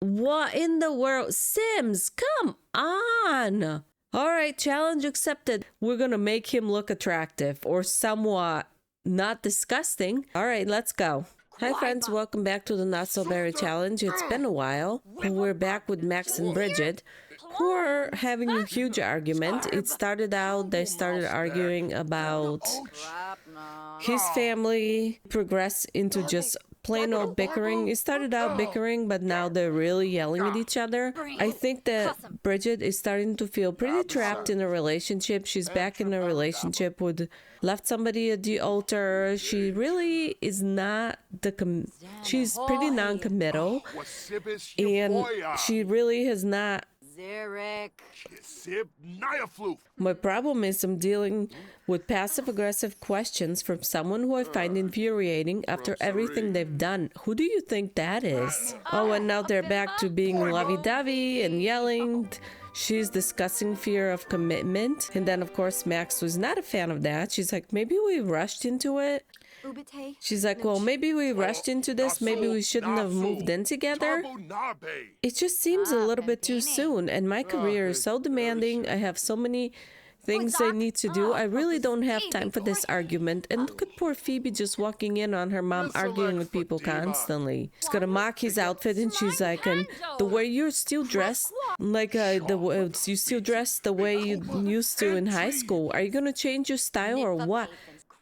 What in the world? Sims, come on. All right, challenge accepted. We're going to make him look attractive or somewhat not disgusting. All right, let's go. Hi friends, welcome back to the Not So Berry Challenge. It's been a while. We're back with Max and Bridget, who are having a huge argument. It started out, they started arguing about his family, progressed into just plain old bickering. It started out bickering, but now they're really yelling at each other. I think that Bridget is starting to feel pretty trapped in a relationship. She's back in a relationship with left somebody at the altar. She really is not she's pretty non-committal, and she really has not. My problem is I'm dealing with passive-aggressive questions from someone who I find infuriating after everything they've done. Who do you think that is? Oh, and now they're back to being lovey-dovey and yelling. She's discussing fear of commitment. And then, of course, Max was not a fan of that. She's like, maybe we rushed into it. She's like, well, maybe we rushed into this. Maybe we shouldn't have moved in together. It just seems a little bit too soon. And my career is so demanding. I have so many things I need to do. I really don't have time for this argument. And look at poor Phoebe just walking in on her mom arguing with people constantly. She's gonna mock his outfit, and she's like, and the way you're still dressed, like you still dress the way you used to in high school. Are you gonna change your style or what?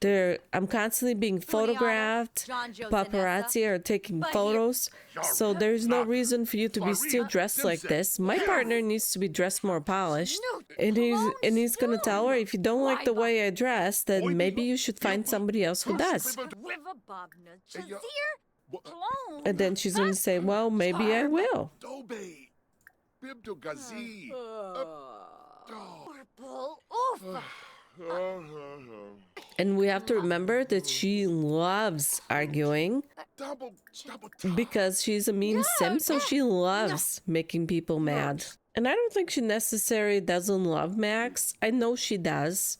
I'm constantly being photographed. Paparazzi are taking photos. So there's no reason for you to be still dressed like this. My partner needs to be dressed more polished. And he's gonna tell her, if you don't like the way I dress, then maybe you should find somebody else who does. And then she's gonna say, well, maybe I will. And we have to remember that she loves arguing because she's a mean sim, so she loves making people mad. And I don't think she necessarily doesn't love Max. I know she does.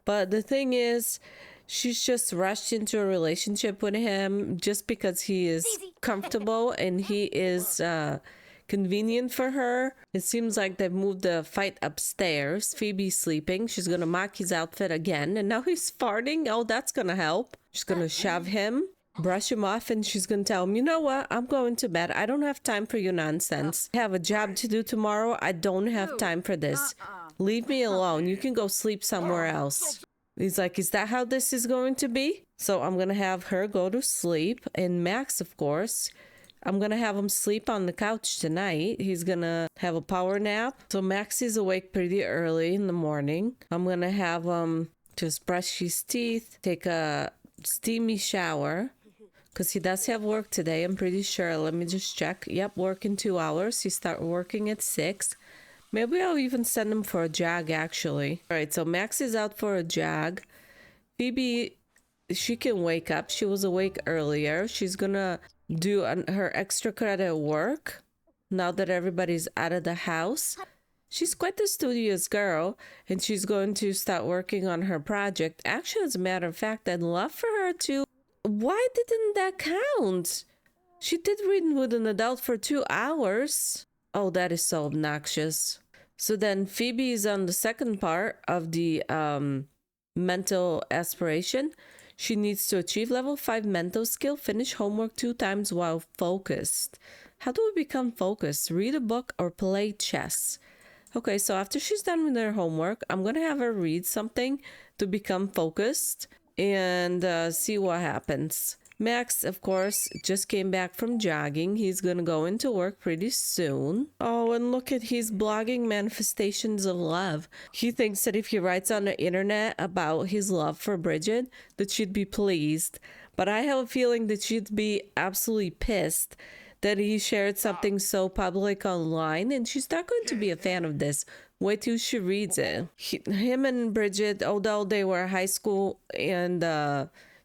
But the thing is, she's just rushed into a relationship with him just because he is comfortable and he is convenient for her. It seems like they've moved the fight upstairs. Phoebe's sleeping. She's gonna mock his outfit again, and now he's farting. Oh, that's gonna help. She's gonna shove him, brush him off, and she's gonna tell him, you know what, I'm going to bed. I don't have time for your nonsense. I have a job to do tomorrow. I don't have time for this. Leave me alone. You can go sleep somewhere else. He's like, is that how this is going to be? So I'm gonna have her go to sleep, and Max, of course, I'm gonna have him sleep on the couch tonight. He's gonna have a power nap. So Max is awake pretty early in the morning. I'm gonna have him just brush his teeth, take a steamy shower, because he does have work today, I'm pretty sure. Let me just check. Yep, work in 2 hours. He start working at 6. Maybe I'll even send him for a jog, actually. All right, so Max is out for a jog. Phoebe, she can wake up. She was awake earlier. She's gonna do her extra credit work now that everybody's out of the house. She's quite the studious girl, and she's going to start working on her project. Actually, as a matter of fact, I'd love for her to... Why didn't that count? She did read with an adult for 2 hours. Oh, that is so obnoxious. So then Phoebe is on the second part of the mental aspiration. She needs to achieve level 5 mental skill, finish homework 2 times while focused. How do we become focused? Read a book or play chess. Okay, so after she's done with her homework, I'm going to have her read something to become focused and see what happens. Max, of course, just came back from jogging. He's going to go into work pretty soon. Oh, and look at his blogging manifestations of love. He thinks that if he writes on the internet about his love for Bridget, that she'd be pleased. But I have a feeling that she'd be absolutely pissed that he shared something so public online, and she's not going to be a fan of this. Wait till she reads it. Him and Bridget, although they were high school and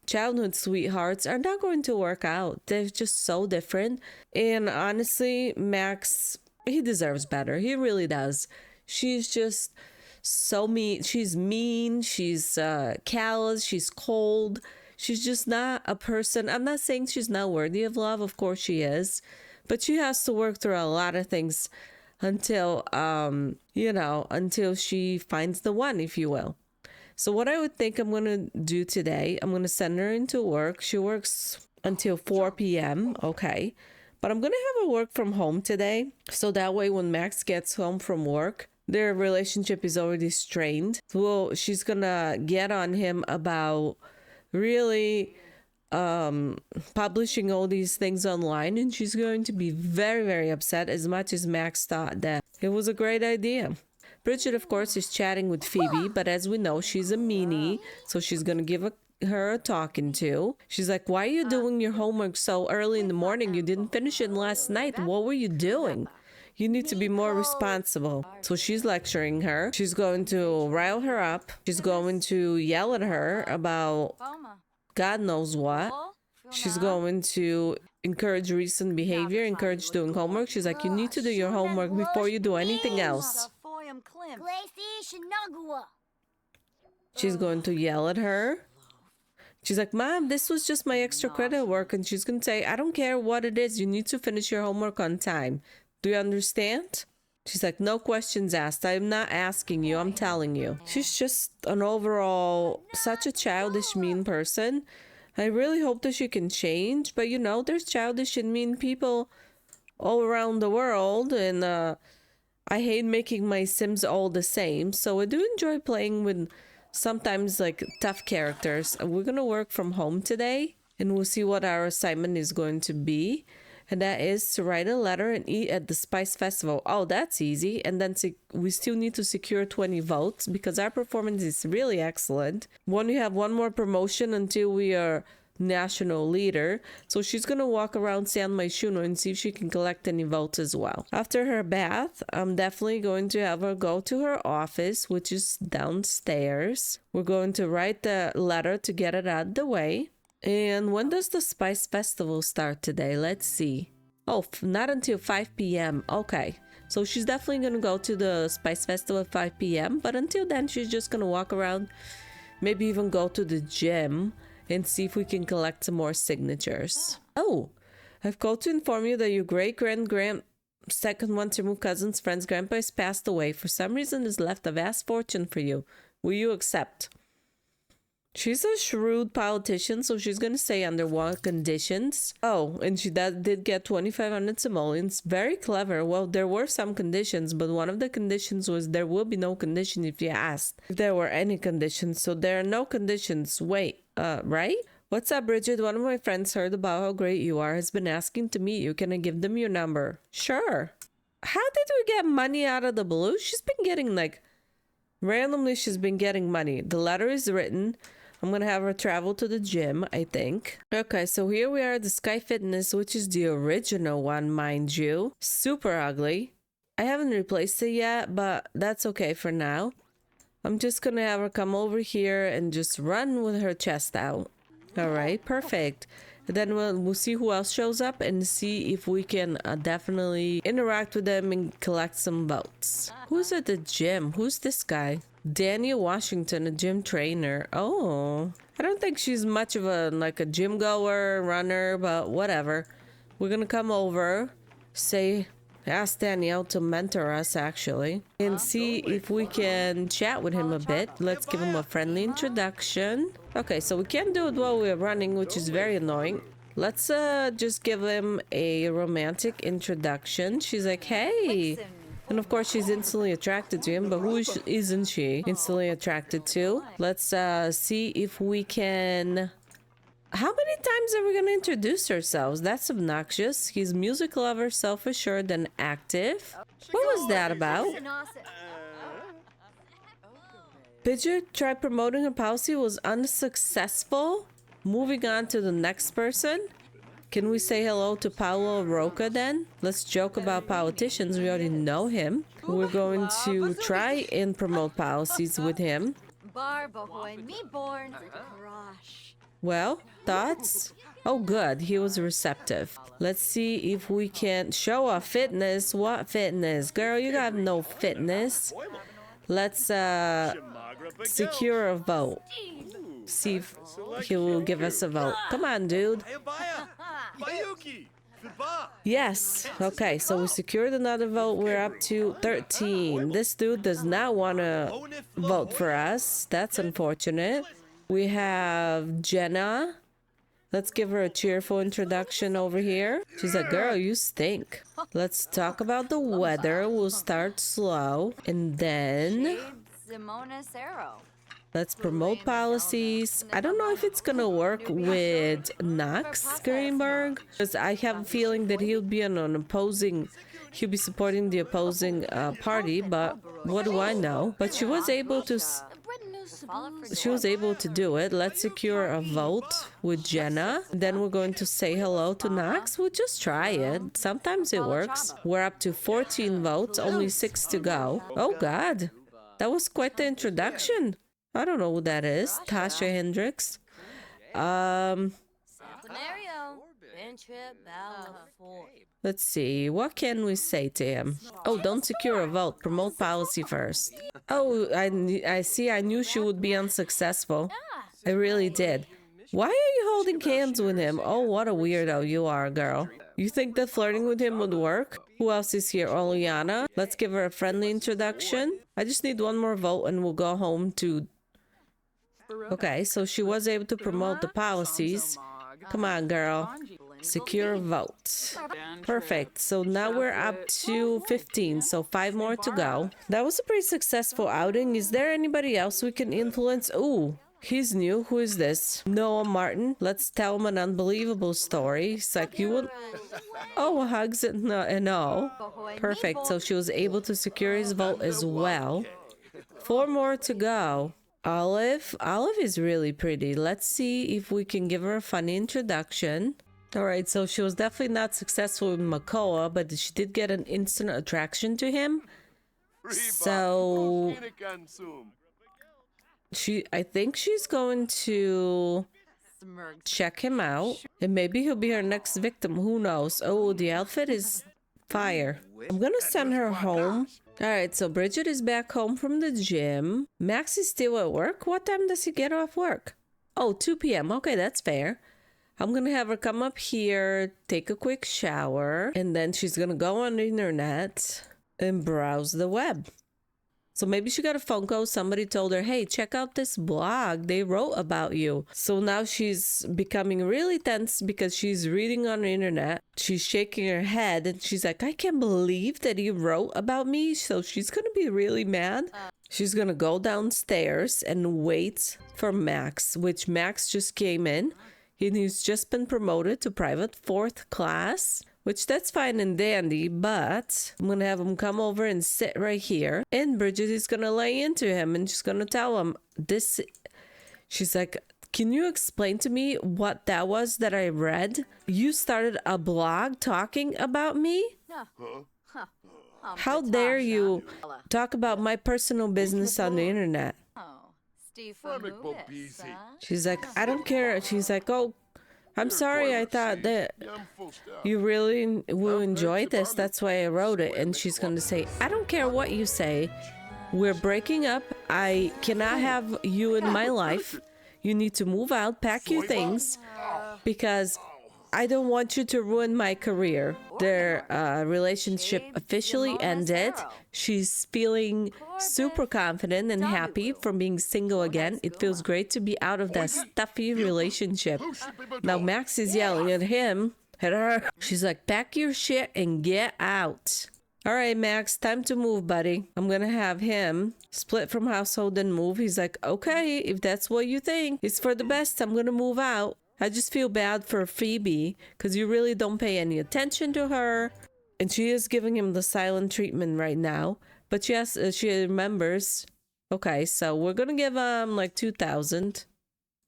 childhood sweethearts, are not going to work out. They're just so different. And honestly, Max, he deserves better. He really does. She's just so mean. She's mean. She's callous. She's cold. She's just not a person. I'm not saying she's not worthy of love. Of course she is. But she has to work through a lot of things until, until she finds the one, if you will. So what I would think I'm going to do today, I'm going to send her into work. She works until 4 p.m. Okay. But I'm going to have her work from home today. So that way when Max gets home from work, their relationship is already strained. Well, she's going to get on him about really publishing all these things online, and she's going to be very, very upset, as much as Max thought that it was a great idea. Bridget, of course, is chatting with Phoebe, but as we know, she's a meanie, so she's gonna give her a talking to. She's like, why are you doing your homework so early in the morning? You didn't finish it last night. What were you doing? You need to be more responsible. So she's lecturing her. She's going to rile her up. She's going to yell at her about God knows what. She's going to encourage recent behavior, encourage doing homework. She's like, you need to do your homework before you do anything else. She's going to yell at her. She's like, Mom, this was just my extra credit work. And she's going to say, I don't care what it is. You need to finish your homework on time. Do you understand? She's like, no questions asked. I'm not asking you. I'm telling you. She's just an overall such a childish, mean person. I really hope that she can change. But, there's childish and mean people all around the world. And I hate making my Sims all the same. So I do enjoy playing with sometimes like tough characters. We're going to work from home today. And we'll see what our assignment is going to be. And that is to write a letter and eat at the Spice Festival. Oh, that's easy. And then we still need to secure 20 votes because our performance is really excellent. We have one more promotion until we are national leader. So she's going to walk around San Myshuno and see if she can collect any votes as well. After her bath, I'm definitely going to have her go to her office, which is downstairs. We're going to write the letter to get it out of the way. And when does the Spice Festival start today? Let's see. Oh, not until 5 p.m. Okay. So she's definitely going to go to the Spice Festival at 5 p.m. But until then, she's just going to walk around, maybe even go to the gym and see if we can collect some more signatures. Oh, I've called to inform you that your great-grand second one to move cousin's friend's grandpa has passed away. For some reason, has left a vast fortune for you. Will you accept? She's a shrewd politician, so she's going to say under what conditions. Oh, and she did get 2,500 simoleons. Very clever. Well, there were some conditions, but one of the conditions was there will be no condition if you asked if there were any conditions. So there are no conditions. Wait, right? What's up, Bridget? One of my friends heard about how great you are, has been asking to meet you. Can I give them your number? Sure. How did we get money out of the blue? She's been getting randomly she's been getting money. The letter is written. I'm going to have her travel to the gym, I think. Okay, so here we are at the Sky Fitness, which is the original one, mind you. Super ugly. I haven't replaced it yet, but that's okay for now. I'm just going to have her come over here and just run with her chest out. All right, perfect. And then we'll see who else shows up and see if we can definitely interact with them and collect some votes. Who's at the gym? Who's this guy? Daniel Washington, a gym trainer. Oh, I don't think she's much of a gym goer, runner, but whatever. We're gonna come over, ask Daniel to mentor us actually, and see if we can chat with him a bit. Let's give him a friendly introduction. Okay, so we can't do it while we're running, which is very annoying. Let's just give him a romantic introduction. She's like, hey. And of course, she's instantly attracted to him, but who isn't she instantly attracted to? Let's see if we can... How many times are we going to introduce ourselves? That's obnoxious. He's music lover, self-assured, and active. What was that about? Bridget tried promoting her policy, was unsuccessful. Moving on to the next person. Can we say hello to Paolo Rocca then? Let's joke about politicians. We already know him. We're going to try and promote policies with him. Well, thoughts? Oh, good. He was receptive. Let's see if we can show off fitness. What fitness? Girl, you got no fitness. Let's secure a vote. See if he will give us a vote. Come on, dude. Yes. Okay, so we secured another vote. We're up to 13. This dude does not want to vote for us. That's unfortunate. We have Jenna. Let's give her a cheerful introduction over here. She's like, girl, you stink. Let's talk about the weather. We'll start slow. And then let's promote policies. I don't know if it's gonna work with Knox Greenberg, because I have a feeling that he'll be he'll be supporting the opposing party, but what do I know? But she was able to do it. Let's secure a vote with Jenna. Then we're going to say hello to Knox. We'll just try it. Sometimes it works. We're up to 14 votes, only 6 to go. Oh God, that was quite the introduction. I don't know who that is. Tasha Hendricks. Let's see. What can we say to him? Oh, don't secure a vote. Promote policy first. Oh, I see. I knew she would be unsuccessful. I really did. Why are you holding hands with him? Oh, what a weirdo you are, girl. You think that flirting with him would work? Who else is here? Oliana. Let's give her a friendly introduction. I just need one more vote and we'll go home to... Okay, so she was able to promote the policies. Come on, girl. Secure vote. Perfect. So now we're up to 15, so 5 more to go. That was a pretty successful outing. Is there anybody else we can influence? Ooh, he's new. Who is this? Noah Martin. Let's tell him an unbelievable story. It's like you would... Oh, hugs and all. Perfect. So she was able to secure his vote as well. 4 more to go. Olive is really pretty. Let's see if we can give her a funny introduction. All right, so she was definitely not successful with Makoa, but she did get an instant attraction to him. So I think she's going to check him out, and maybe he'll be her next victim. Who knows? Oh, the outfit is fire. I'm gonna send her home. All right, so Bridget is back home from the gym. Max is still at work. What time does he get off work? Oh, 2 p.m. Okay, that's fair. I'm gonna have her come up here, take a quick shower, and then she's gonna go on the internet and browse the web. So maybe she got a phone call. Somebody told her, hey, check out this blog. They wrote about you. So now she's becoming really tense because she's reading on the internet. She's shaking her head and she's like, I can't believe that he wrote about me. So she's going to be really mad. She's going to go downstairs and wait for Max, which Max just came in. He's just been promoted to private 4th class. Which that's fine and dandy, but I'm gonna have him come over and sit right here. And Bridget is gonna lay into him and she's gonna tell him this. She's like, can you explain to me what that was that I read? You started a blog talking about me? How dare you talk about my personal business on the internet? She's like, I don't care. She's like, oh, I'm sorry, I thought that you really will enjoy this. That's why I wrote it. And she's going to say, I don't care what you say. We're breaking up. I cannot have you in my life. You need to move out, pack your things, because I don't want you to ruin my career. Their relationship officially ended. She's feeling super confident and happy from being single again. It feels great to be out of that stuffy relationship. Now Max is yelling at him, at her. She's like, pack your shit and get out. All right, Max, time to move, buddy. I'm gonna have him split from household and move. He's like, okay, if that's what you think, it's for the best. I'm gonna move out. I just feel bad for Phoebe because you really don't pay any attention to her. And she is giving him the silent treatment right now. But yes, she remembers. Okay, so we're going to give him like 2,000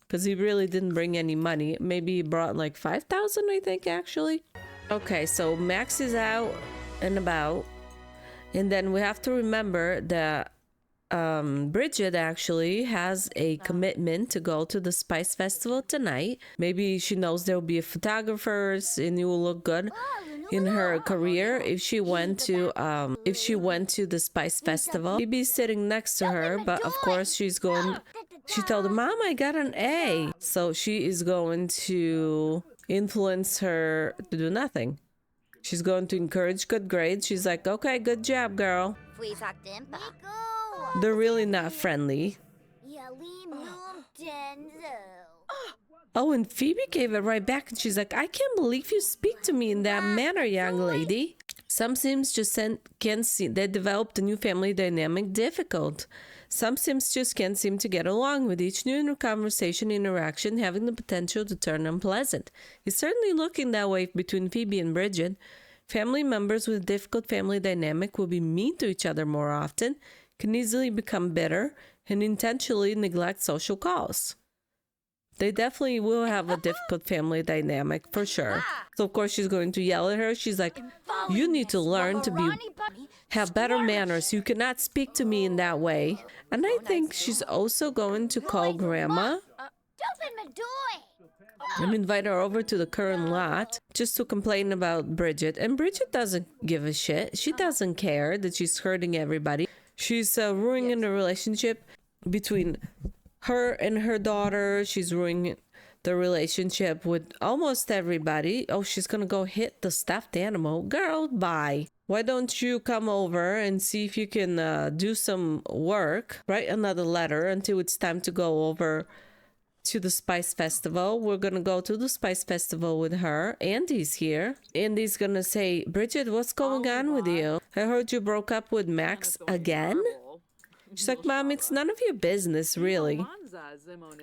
because he really didn't bring any money. Maybe he brought like 5,000, I think, actually. Okay, so Max is out and about. And then we have to remember that Bridget actually has a commitment to go to the Spice Festival tonight. Maybe she knows there will be photographers and it will look good in her career if she went to the Spice Festival. He'd be sitting next to her, but of course she told her, Mom, I got an A. So she is going to influence her to do nothing. She's going to encourage good grades. She's like, okay, good job, girl. They're really not friendly. Oh, and Phoebe gave it right back, and she's like, I can't believe you speak to me in that manner, young lady. Some Sims just can't see. They developed a new family dynamic difficult. Some Sims just can't seem to get along, with each new conversation interaction having the potential to turn unpleasant. It's certainly looking that way between Phoebe and Bridget. Family members with a difficult family dynamic will be mean to each other more often, can easily become bitter, and intentionally neglect social calls. They definitely will have a difficult family dynamic, for sure. So, of course, she's going to yell at her. She's like, you need to learn to have better manners. You cannot speak to me in that way. And I think she's also going to call Grandma and invite her over to the current lot just to complain about Bridget. And Bridget doesn't give a shit. She doesn't care that she's hurting everybody. She's ruining the relationship between her and her daughter. She's ruining the relationship with almost everybody. Oh, she's gonna go hit the stuffed animal. Girl, bye. Why don't you come over and see if you can do some work? Write another letter until it's time to go over to the Spice Festival. We're gonna go to the Spice Festival with her. Andy's here. Andy's gonna say, Bridget, what's going on with you? I heard you broke up with Max again? She's like, Mom, it's none of your business, really.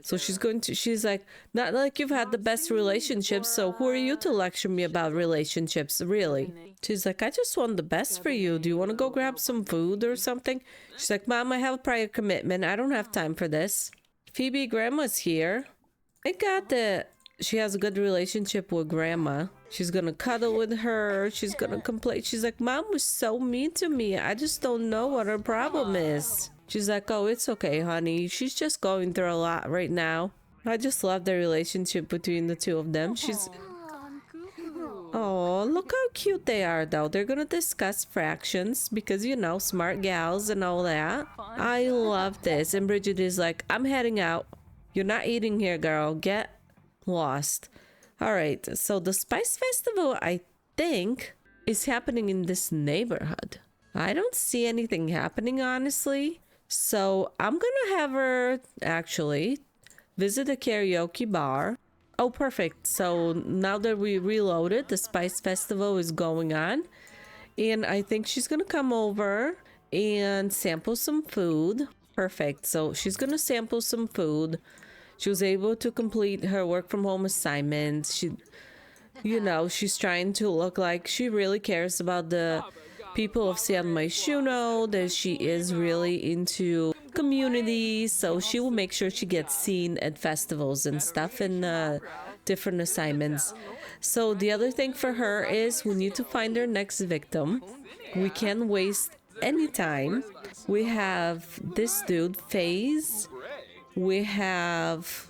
So she's like, not like you've had the best relationships, so who are you to lecture me about relationships, really? She's like, I just want the best for you. Do you want to go grab some food or something? She's like, Mom, I have a prior commitment. I don't have time for this. Phoebe, Grandma's here. Thank God that she has a good relationship with Grandma. She's gonna cuddle with her. She's gonna complain. She's like, Mom was so mean to me. I just don't know what her problem is. She's like, oh, it's okay, honey. She's just going through a lot right now. I just love the relationship between the two of them. Oh, look how cute they are, though. They're gonna discuss fractions because, you know, smart gals and all that. I love this. And Bridget is like, I'm heading out. You're not eating here, girl. Get lost. All right, so the Spice Festival, I think, is happening in this neighborhood. I don't see anything happening, honestly. So I'm gonna have her actually visit a karaoke bar. Oh, perfect. So now that we reloaded, the Spice Festival is going on. And I think she's gonna come over and sample some food. Perfect. So she's gonna sample some food. She was able to complete her work from home assignment. She's trying to look like she really cares about the people of San Myshuno, that she is really into community, so she will make sure she gets seen at festivals and stuff and different assignments. So the other thing for her is we need to find her next victim. We can't waste any time. We have this dude, FaZe. We have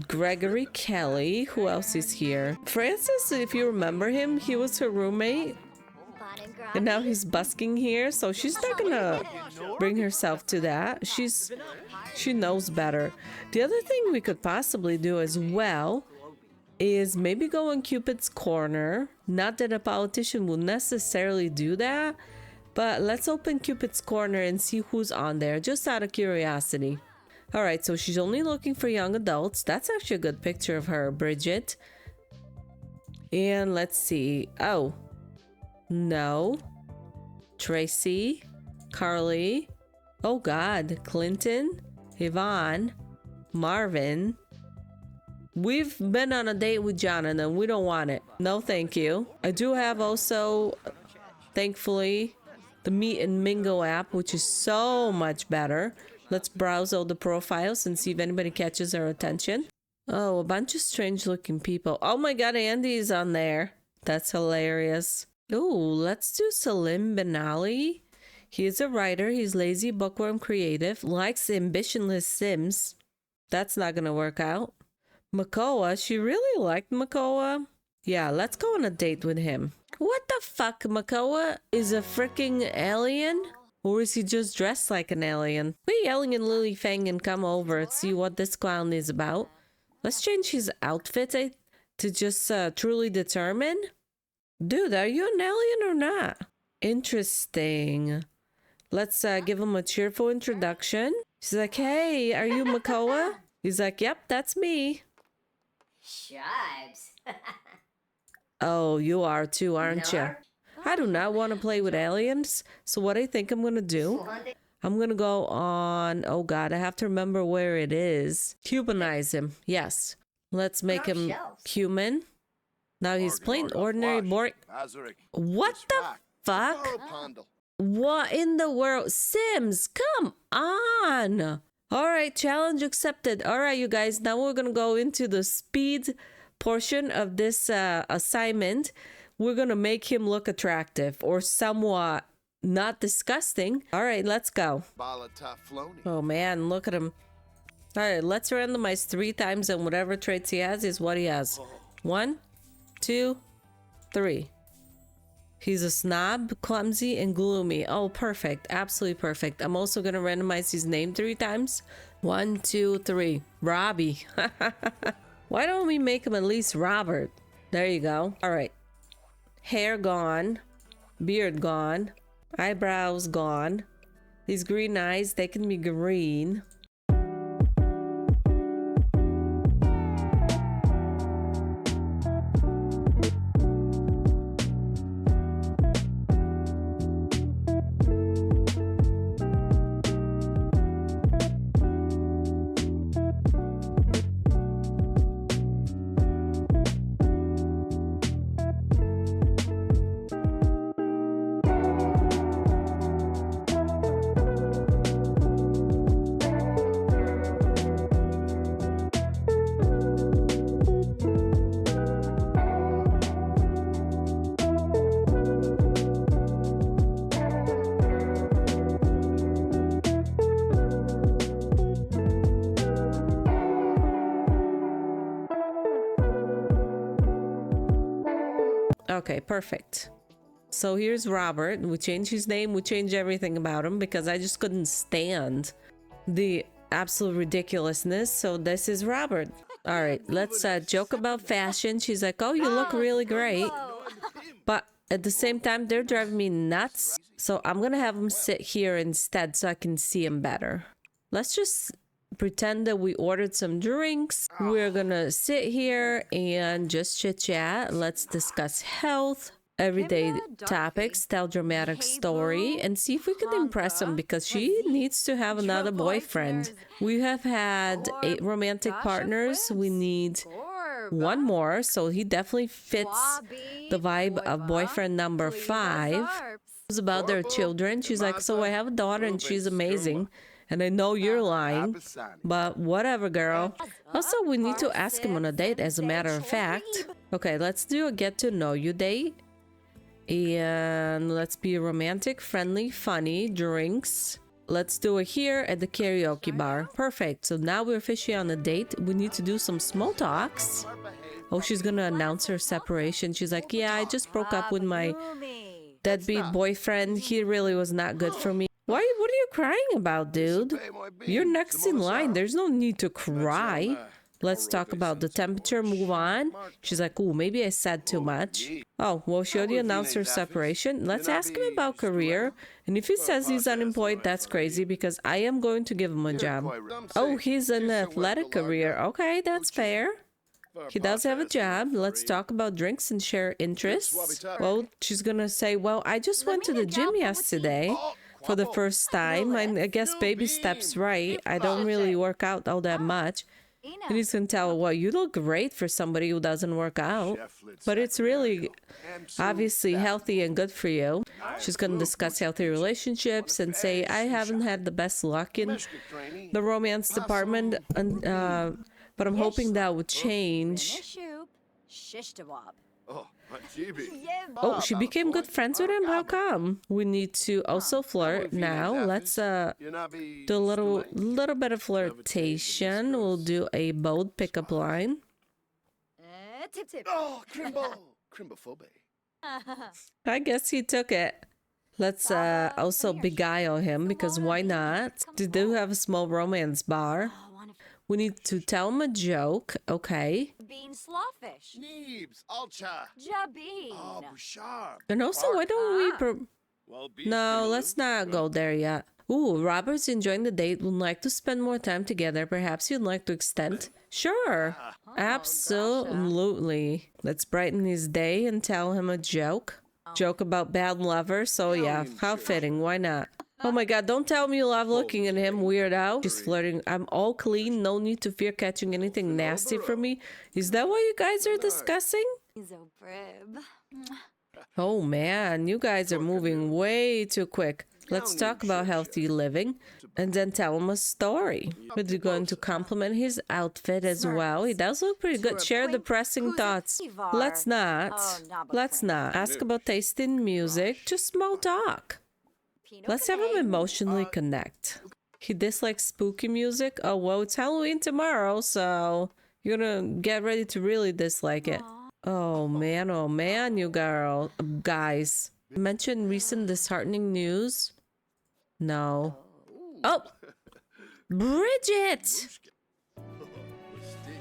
Gregory Kelly. Who else is here? Francis, if you remember him, he was her roommate. And now he's busking here, so she's not gonna bring herself to that. She knows better. The other thing we could possibly do as well is maybe go in Cupid's Corner. Not that a politician will necessarily do that, but let's open Cupid's Corner and see who's on there, just out of curiosity. All right, so she's only looking for young adults. That's actually a good picture of her, Bridget. And let's see. Oh, no. Tracy, Carly. Oh God, Clinton, Yvonne, Marvin. We've been on a date with Jonathan. We don't want it. No, thank you. I do have also, thankfully, the Meet and Mingle app, which is so much better. Let's browse all the profiles and see if anybody catches our attention. Oh, a bunch of strange looking people. Oh my God, Andy's on there. That's hilarious. Oh, let's do Salim Benali. He's a writer. He's lazy, bookworm, creative, likes ambitionless Sims. That's not gonna work out. Makoa, she really liked Makoa. Yeah, let's go on a date with him. What the fuck, Makoa is a freaking alien? Or is he just dressed like an alien? We're yelling at Lily Fang and come over and see what this clown is about. Let's change his outfit to just truly determine. Dude, are you an alien or not? Interesting. Let's give him a cheerful introduction. She's like, hey, are you Makoa? He's like, yep, that's me. Shibes. Oh, you are too, aren't you? I do not want to play with aliens. So what I think I'm going to do, I'm going to go on, oh God, I have to remember where it is. Humanize him. Yes. Let's make him human. Now he's plain ordinary boring. What the fuck? What in the world? Sims, come on. All right, challenge accepted. All right, you guys, now we're going to go into the speed portion of this assignment. We're going to make him look attractive or somewhat not disgusting. All right, let's go. Oh man, look at him. All right, let's randomize 3 times and whatever traits he has is what he has. 1, 2, 3. He's a snob, clumsy, and gloomy. Oh, perfect. Absolutely perfect. I'm also going to randomize his name 3 times. 1, 2, 3. Robbie. Why don't we make him at least Robert? There you go. All right. Hair gone. Beard gone. Eyebrows gone. These green eyes, they can be green. Okay, perfect. So here's Robert. We changed his name. We changed everything about him because I just couldn't stand the absolute ridiculousness. So this is Robert. All right, let's joke about fashion. She's like, oh, you look really great. But at the same time, they're driving me nuts. So I'm going to have him sit here instead so I can see him better. Let's just pretend that we ordered some drinks. We're gonna sit here and just chit chat. Let's discuss health, everyday topics, tell dramatic story, and see if we can impress him because she needs to have another boyfriend. We have had 8 romantic partners. We need 1 more, so he definitely fits the vibe of boyfriend number 5. It's about their children. She's like, so I have a daughter and she's amazing. And I know you're lying, but whatever, girl. Also, we need to ask him on a date, as a matter of fact. Okay, let's do a get to know you date. And let's be romantic, friendly, funny, drinks. Let's do it here at the karaoke bar. Perfect. So now we're officially on a date. We need to do some small talks. Oh, she's gonna announce her separation. She's like, yeah, I just broke up with my deadbeat boyfriend. He really was not good for me. What are you crying about, dude? You're next in line. There's no need to cry. Let's talk about the temperature. Move on. She's like, ooh, maybe I said too much. Oh, well, she already announced her separation. Let's ask him about career. And if he says he's unemployed, that's crazy because I am going to give him a job. Oh, he's in an athletic career. Okay, that's fair. He does have a job. Let's talk about drinks and share interests. Well, she's gonna say, well, I just went to the gym yesterday. For the first time. I guess baby steps, right? I don't really work out all that much. And he's gonna tell, well, you look great for somebody who doesn't work out. But it's really obviously healthy and good for you. She's gonna discuss healthy relationships and say, I haven't had the best luck in the romance department, but I'm hoping that would change. Oh, she became good friends with him? How come? We need to also flirt now. Let's do a little bit of flirtation. We'll do a bold pickup line. I guess he took it. Let's also beguile him because why not? They do have a small romance bar. We need to tell him a joke. Okay. Bean slawfish. Neebs, Alcha. Jabeen. Oh, Bouchard. And also, why don't we... Well, No, let's not go there yet. Ooh, Robert's enjoying the date, would like to spend more time together. Perhaps you'd like to extend? Sure. Absolutely. Let's brighten his day and tell him a joke. Joke about bad lovers, so yeah, how fitting, why not? Oh my god, don't tell me you love looking at him, weirdo. She's flirting. I'm all clean, no need to fear catching anything nasty from me. Is that what you guys are discussing? Zobrib. Oh man, you guys are moving way too quick. Let's talk about healthy living and then tell him a story. We're going to compliment his outfit as well. He does look pretty good. Share depressing thoughts. Let's not. Let's not. Ask about taste in music. Just small talk. Let's have him emotionally connect. He dislikes spooky music. Oh, well, it's Halloween tomorrow, so you're gonna get ready to really dislike it. Oh man, you guys. Mention recent disheartening news? No. Oh! Bridget!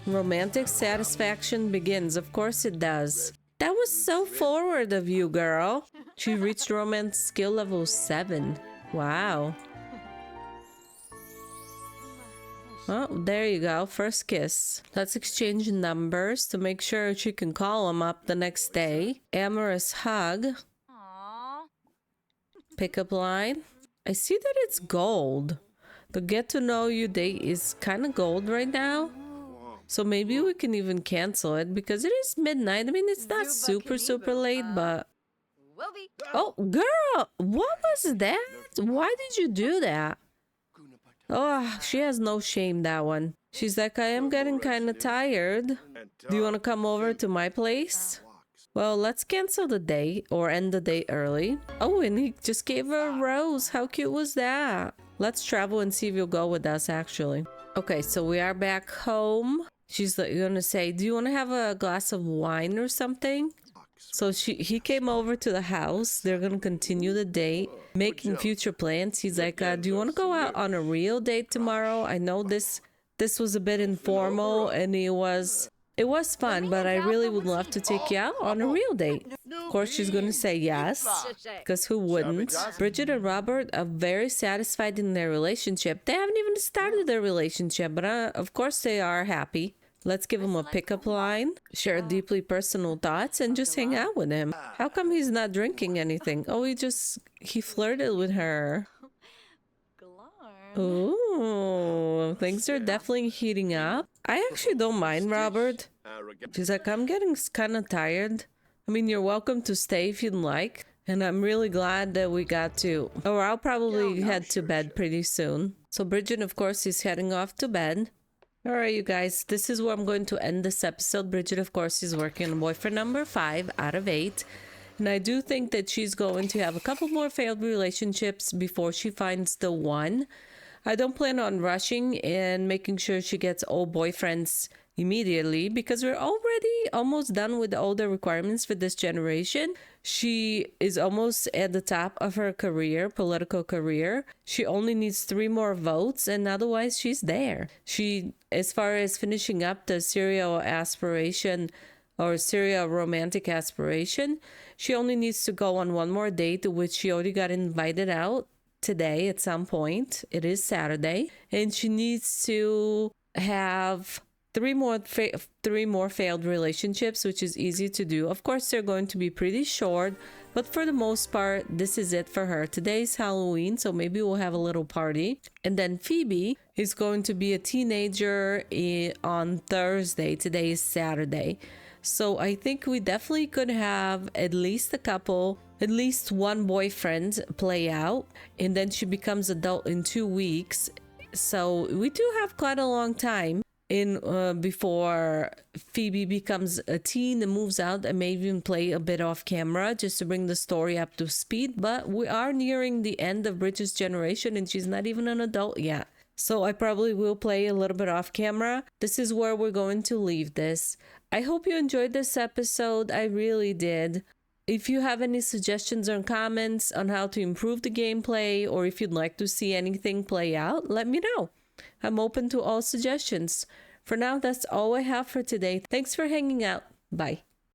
Romantic satisfaction begins. Of course it does. That was so forward of you, girl. She reached romance skill level 7. Wow. Oh, there you go. First kiss. Let's exchange numbers to make sure she can call him up the next day. Amorous hug. Aww. Pickup line. I see that it's gold. The get to know you date is kind of gold right now. So maybe we can even cancel it because it is midnight. I mean, it's not super late, but... Will be. Oh, girl! What was that? Why did you do that? Oh, she has no shame, that one. She's like, I am getting kind of tired. Do you want to come over to my place? Well, let's cancel the date or end the date early. Oh, and he just gave her a rose. How cute was that? Let's travel and see if you'll go with us, actually. Okay, so we are back home. She's like, gonna say, do you want to have a glass of wine or something? So he came over to the house. They're gonna continue the date, making future plans. He's like, do you want to go out on a real date tomorrow? I know this was a bit informal and it was fun, but I really would love to take you out on a real date. Of course, she's gonna say yes, because who wouldn't? Bridget and Robert are very satisfied in their relationship. They haven't even started their relationship, but of course they are happy. Let's give him a pickup line, share deeply personal thoughts, and just hang out with him. How come he's not drinking anything? Oh, he flirted with her. Ooh, things are definitely heating up. I actually don't mind Robert. She's like, I'm getting kind of tired. I mean, you're welcome to stay if you'd like. And I'm really glad that we got to... Or I'll probably head to bed pretty soon. So Bridget, of course, is heading off to bed. Alright, you guys, this is where I'm going to end this episode. Bridget, of course, is working on boyfriend number 5 out of 8. And I do think that she's going to have a couple more failed relationships before she finds the one. I don't plan on rushing and making sure she gets all boyfriends immediately because we're already almost done with all the requirements for this generation. She is almost at the top of her career, political career. She only needs 3 more votes and otherwise she's there. She, as far as finishing up the serial aspiration or serial romantic aspiration, she only needs to go on 1 more date, which she already got invited out today at some point. It is Saturday, and she needs to have 3 more failed relationships, which is easy to do. Of course, they're going to be pretty short, but for the most part, this is it for her. Today's Halloween, so maybe we'll have a little party. And then Phoebe is going to be a teenager on Thursday. Today is Saturday. So I think we definitely could have at least at least 1 boyfriend play out, and then she becomes adult in 2 weeks. So we do have quite a long time before Phoebe becomes a teen and moves out, and maybe even play a bit off camera just to bring the story up to speed. But we are nearing the end of Bridget's generation and she's not even an adult yet. So I probably will play a little bit off camera. This is where we're going to leave this. I hope you enjoyed this episode. I really did. If you have any suggestions or comments on how to improve the gameplay, or if you'd like to see anything play out, let me know. I'm open to all suggestions. For now, that's all I have for today. Thanks for hanging out. Bye.